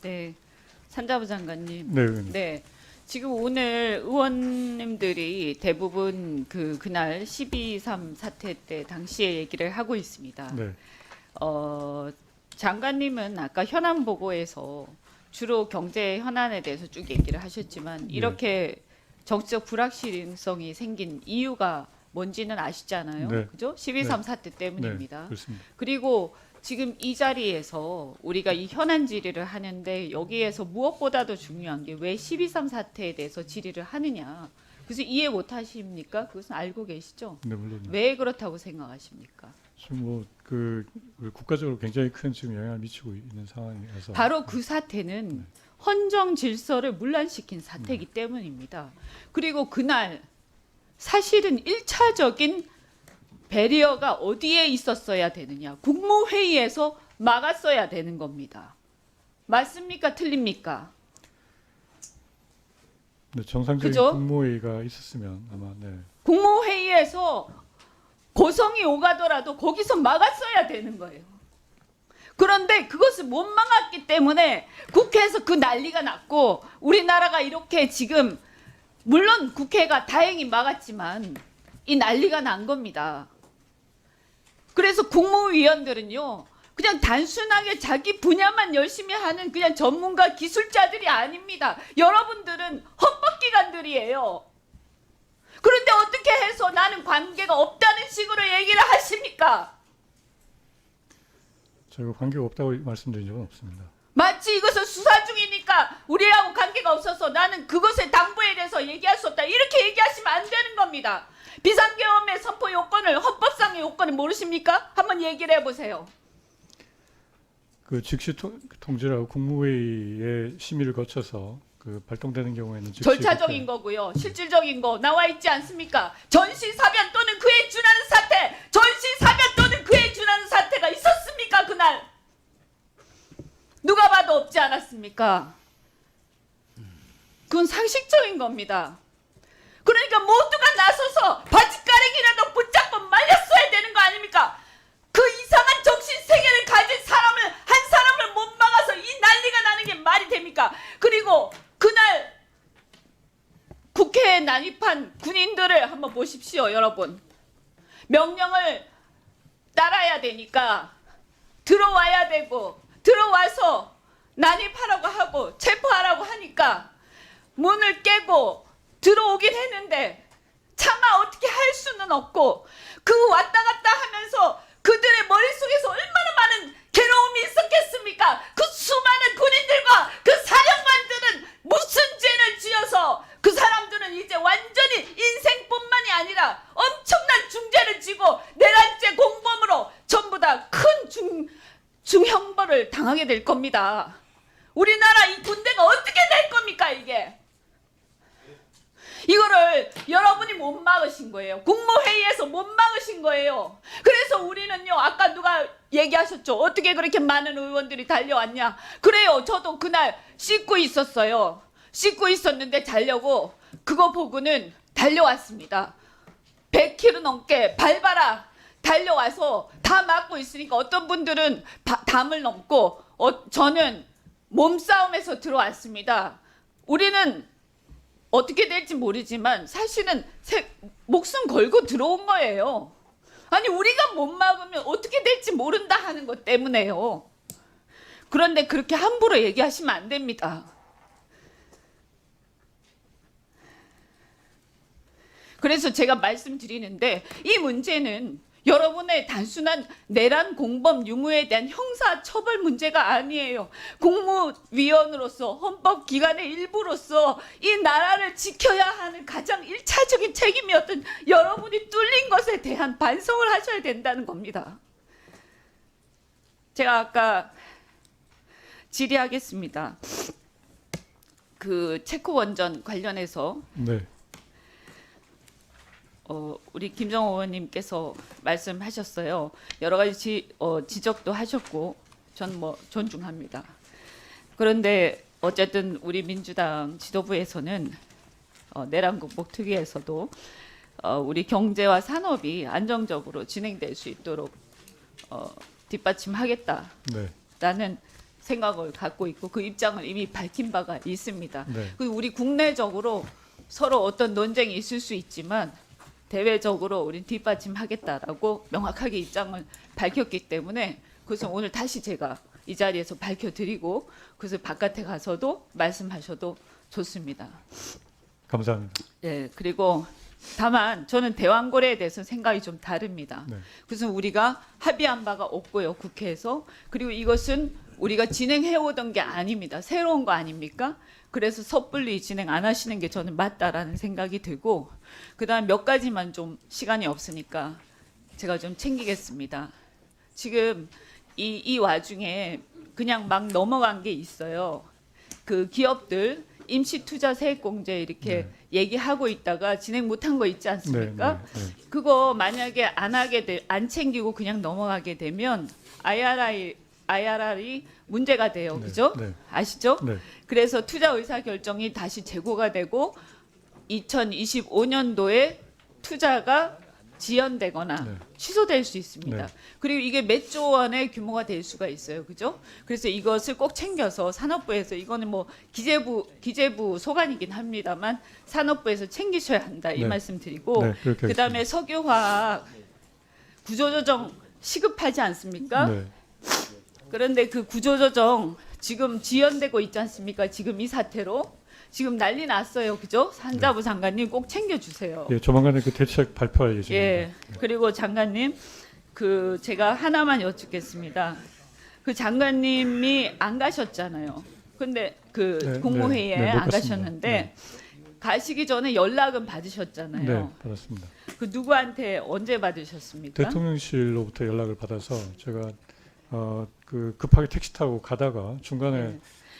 네, 산자부 장관님. 네, 의원님. 네, 지금 오늘 의원님들이 대부분 그날 12.3 사태 때 당시의 얘기를 하고 있습니다. 네, 장관님은 아까 현안 보고에서 주로 경제 현안에 대해서 쭉 얘기를 하셨지만 이렇게 정치적 불확실성이 생긴 이유가 뭔지는 아시잖아요. 네. 그죠? 12.3 사태 때문입니다. 네, 그렇습니다. 그리고 지금 이 자리에서 우리가 이 현안 질의를 하는데 여기에서 무엇보다도 중요한 게 왜 12.3 사태에 대해서 질의를 하느냐. 그래서 이해 못 하십니까? 그것은 알고 계시죠? 네, 물론. 왜 그렇다고 생각하십니까? 지금 뭐그 국가적으로 굉장히 큰 지금 영향을 미치고 있는 상황이라서 바로 그 사태는 헌정 질서를 문란시킨 사태이기 때문입니다. 그리고 그날 사실은 1차적인 배리어가 어디에 있었어야 되느냐. 국무회의에서 막았어야 되는 겁니다. 맞습니까? 틀립니까? 네, 정상적인 그죠? 국무회의가 있었으면 아마 네. 국무회의에서 고성이 오가더라도 거기서 막았어야 되는 거예요. 그런데 그것을 못 막았기 때문에 국회에서 그 난리가 났고 우리나라가 이렇게 지금 물론 국회가 다행히 막았지만 이 난리가 난 겁니다. 그래서 국무위원들은요 그냥 단순하게 자기 분야만 열심히 하는 그냥 전문가 기술자들이 아닙니다. 여러분들은 헌법기관들이에요. 그런데 어떻게 해서 나는 관계가 없다는 식으로 얘기를 하십니까? 저희가 관계가 없다고 말씀드린 적은 없습니다. 마치 이것을 수사 중이니까 우리하고 관계가 없어서 나는 그것의 당부에 대해서 얘기할 수 없다. 이렇게 얘기하시면 안 되는 겁니다. 비상계엄의 선포 요건을 헌법상의 요건을 모르십니까? 한번 얘기를 해보세요. 그 즉시 통지라고 국무회의의 심의를 거쳐서 그 발동되는 경우에는 즉시 절차적인 거고요. 실질적인 거 나와 있지 않습니까? 전시사변 또는 그에 준하는 사태, 전시사변 또는 그에 준하는 사태가 있었습니까? 그날 누가 봐도 없지 않았습니까? 그건 상식적인 겁니다. 그러니까 모두가 나서서 바짓가랭이라도 붙잡고 말렸어야 되는 거 아닙니까? 그 이상한 정신세계를 가진 사람을 한 사람을 못 막아서 이 난리가 나는 게 말이 됩니까? 그리고 그날 국회에 난입한 군인들을 한번 보십시오, 여러분. 명령을 따라야 되니까 들어와야 되고 들어와서 난입하라고 하고 체포하라고 하니까 문을 깨고 들어오긴 했는데 차마 어떻게 할 수는 없고 그 왔다 갔다 하면서 그들의 머릿속에서 얼마나 많은 괴로움이 있었겠습니까? 그 수많은 군인들과 그 사령관들은 무슨 죄를 지어서 그 사람들은 이제 완전히 인생뿐만이 아니라 엄청난 중죄를 지고 내란죄 공범으로 전부 다 큰 중형벌을 당하게 될 겁니다. 우리나라 이 군대가 어떻게 될 겁니까 이게? 이거를 여러분이 못 막으신 거예요. 국무회의에서 못 막으신 거예요. 그래서 우리는요, 아까 누가 얘기하셨죠? 어떻게 그렇게 많은 의원들이 달려왔냐? 그래요. 저도 그날 씻고 있었어요. 씻고 있었는데 자려고 그거 보고는 달려왔습니다. 100km 넘게 밟아라 달려와서 다 막고 있으니까 어떤 분들은 담을 넘고 저는 몸싸움에서 들어왔습니다. 우리는 어떻게 될지 모르지만 사실은 목숨 걸고 들어온 거예요. 아니 우리가 못 막으면 어떻게 될지 모른다 하는 것 때문에요. 그런데 그렇게 함부로 얘기하시면 안 됩니다. 그래서 제가 말씀드리는데 이 문제는 여러분의 단순한 내란 공범 유무에 대한 형사 처벌 문제가 아니에요. 국무위원으로서 헌법기관의 일부로서 이 나라를 지켜야 하는 가장 1차적인 책임이었던 여러분이 뚫린 것에 대한 반성을 하셔야 된다는 겁니다. 제가 아까 질의하겠습니다. 그 체코 원전 관련해서 네. 우리 김정호 의원님께서 말씀하셨어요. 여러 가지 지적도 하셨고 전 뭐 존중합니다. 그런데 어쨌든 우리 민주당 지도부에서는 내란 극복 특위에서도 우리 경제와 산업이 안정적으로 진행될 수 있도록 뒷받침하겠다라는 네. 생각을 갖고 있고 그 입장을 이미 밝힌 바가 있습니다. 네. 그리고 우리 국내적으로 서로 어떤 논쟁이 있을 수 있지만 대외적으로 우리 뒷받침하겠다라고 명확하게 입장을 밝혔기 때문에 그래서 오늘 다시 제가 이 자리에서 밝혀드리고 그래서 바깥에 가서도 말씀하셔도 좋습니다. 감사합니다. 네, 그리고 다만 저는 대왕고래에 대해서 생각이 좀 다릅니다. 네. 그래서 우리가 합의한 바가 없고요, 국회에서. 그리고 이것은 우리가 진행해 오던 게 아닙니다. 새로운 거 아닙니까? 그래서 섣불리 진행 안 하시는 게 저는 맞다라는 생각이 들고 그다음 몇 가지만 좀 시간이 없으니까 제가 좀 챙기겠습니다. 지금 이 와중에 그냥 막 넘어간 게 있어요. 그 기업들 임시투자 세액공제 이렇게 얘기하고 있다가 진행 못한 거 있지 않습니까? 그거 만약에 안 챙기고 그냥 넘어가게 되면 IRR이 문제가 돼요. 네, 그죠? 네. 아시죠? 네. 그래서 투자 의사 결정이 다시 재고가 되고 2025년도에 투자가 지연되거나 네. 취소될 수 있습니다. 네. 그리고 이게 몇 조 원의 규모가 될 수가 있어요. 그죠? 그래서 이것을 꼭 챙겨서 산업부에서 이거는 뭐 기재부 소관이긴 합니다만 산업부에서 챙기셔야 한다. 이 네. 말씀 드리고 네, 그렇게 그다음에 석유화학 구조조정 시급하지 않습니까? 네. 그런데 그 구조조정 지금 지연되고 있지 않습니까? 지금 이 사태로 지금 난리 났어요, 그죠? 산자부 장관님 꼭 챙겨주세요. 예, 조만간에 그 대책 발표할 예정입니다. 예. 그리고 장관님, 그 제가 하나만 여쭙겠습니다. 그 장관님이 안 가셨잖아요. 근데 그 네, 국무회의에 네, 못 안 갔습니다. 가셨는데 가시기 전에 연락은 받으셨잖아요. 네, 받았습니다. 그 누구한테 언제 받으셨습니까? 대통령실로부터 연락을 받아서 제가 그 급하게 택시 타고 가다가 중간에 네.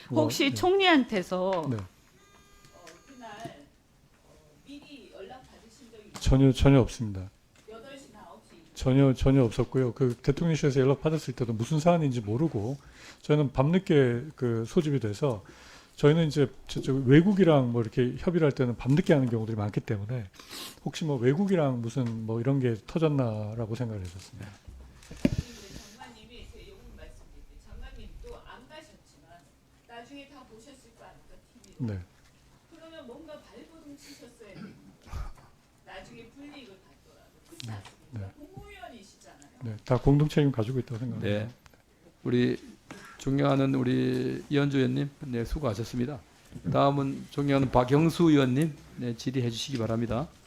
혹시 네. 총리한테서 네. 그날 미리 연락 받으신 적이 전혀 없습니다. 8시나 9시 전혀 없었고요. 그 대통령실에서 연락 받았을 때도 무슨 사안인지 모르고 저희는 밤늦게 그 소집이 돼서 저희는 이제 저쪽 외국이랑 뭐 이렇게 협의를 할 때는 밤늦게 하는 경우들이 많기 때문에 혹시 뭐 외국이랑 무슨 뭐 이런 게 터졌나라고 생각을 했었습니다. 장관님이 제 요금 말씀드릴 때 장관님도 안 가셨지만 나중에 다 보셨을 거 아닙니까 TV로. 네. 그러면 뭔가 발버둥 치셨어야 됩니다. 나중에 불이익을 받더라도 그렇지 않습니까? 국무위원이시잖아요. 네, 다 공동 책임 가지고 있다고 생각합니다. 네, 우리 존경하는 우리 이현주 의원님, 네, 수고하셨습니다. 다음은 존경하는 박영수 의원님, 네, 질의해 주시기 바랍니다.